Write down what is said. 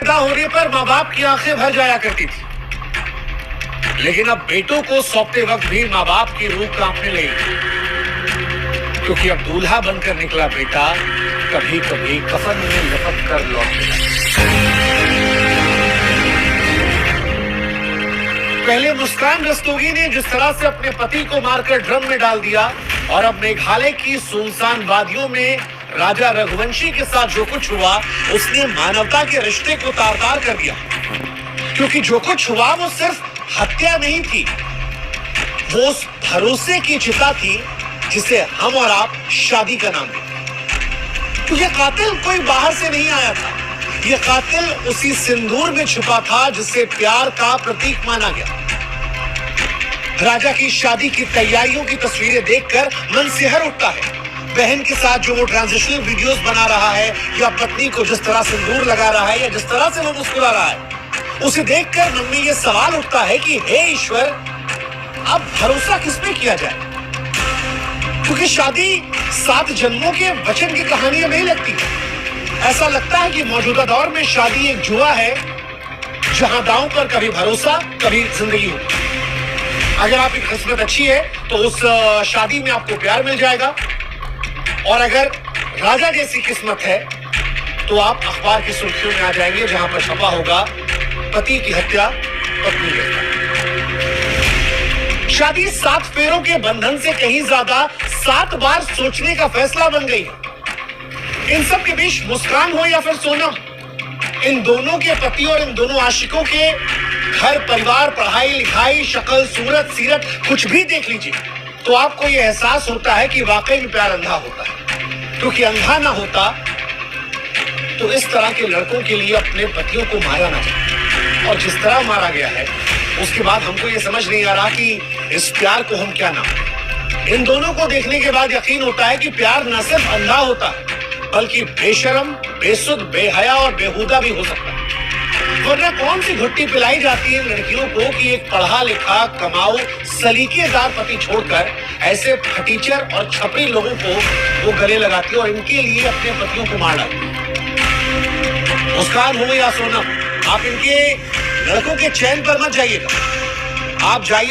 पैदा होने पर माँ बाप की आंखें भर जाया करती थी, लेकिन अब बेटों को सौंपते वक्त भी माँ बाप की रूह कांपने लगी, क्योंकि अब दूल्हा बनकर निकला बेटा कभी कभी कफन में लपट कर लौटेगा। पहले मुस्कान रस्तोगी ने जिस तरह से अपने पति को मारकर ड्रम में डाल दिया, और अब मेघालय की सुनसान वादियों में राजा रघुवंशी के साथ जो कुछ हुआ उसने मानवता के रिश्ते को तार-तार कर दिया। क्योंकि जो कुछ हुआ वो सिर्फ हत्या नहीं थी, वो उस भरोसे की चिता थी जिसे हम और आप शादी का नाम देते। तो ये कातिल कोई बाहर से नहीं आया था, ये कातिल उसी सिंदूर में छुपा था जिसे प्यार का प्रतीक माना गया। राजा की शादी की तैयारियों की तस्वीरें देखकर मन सिहर उठता है। बहन के साथ जो वो ट्रांजिशनल वीडियोस बना रहा है, या पत्नी को जिस तरह सिंदूर लगा रहा है, या जिस तरह से वो मुस्कुरा रहा है, उसे देखकर मन में ये सवाल उठता है कि हे ईश्वर, अब भरोसा किस पे किया जाए? क्योंकि शादी 7 जन्मों के वचन की कहानियां नहीं लगती। ऐसा लगता है कि मौजूदा दौर में शादी एक जुआ है, जहां दांव पर कभी भरोसा कभी जिंदगी हो। अगर आपकी किस्मत अच्छी है तो उस शादी में आपको प्यार मिल जाएगा, और अगर राजा जैसी किस्मत है तो आप अखबार की सुर्खियों में आ जाएंगे, जहां पर छपा होगा पति की हत्या पत्नी की हत्या। शादी 7 फेरों के बंधन से कहीं ज्यादा 7 बार सोचने का फैसला बन गई। इन सब के बीच मुस्कान हो या फिर सोनम, इन दोनों के पति और इन दोनों आशिकों के घर परिवार, पढ़ाई लिखाई, शक्ल सूरत सीरत कुछ भी देख लीजिए तो आपको यह एहसास होता है कि वाकई में प्यार अंधा होता है। क्योंकि अंधा ना होता तो इस तरह के लड़कों के लिए अपने पतियों को मारा ना जाए, और जिस तरह मारा गया है उसके बाद हमको ये समझ नहीं आ रहा कि इस प्यार को हम क्या नाम दें। इन दोनों को देखने के बाद यकीन होता है कि प्यार न सिर्फ अंधा होता बल्कि बेशरम, बेसुध, बेहया और बेहुदा भी हो सकता है। वरना कौन सी घुट्टी पिलाई जाती है लड़कियों को कि एक पढ़ा लिखा, कमाऊ, सलीकेदार पति छोड़कर ऐसे फटीचर और छपरी लोगों को वो गले लगाती है और इनके लिए अपने पतियों को मार डालती है। मुस्कान हो या सोनम, आप इनके लड़कों के चैन पर मत जाइएगा, आप जाइए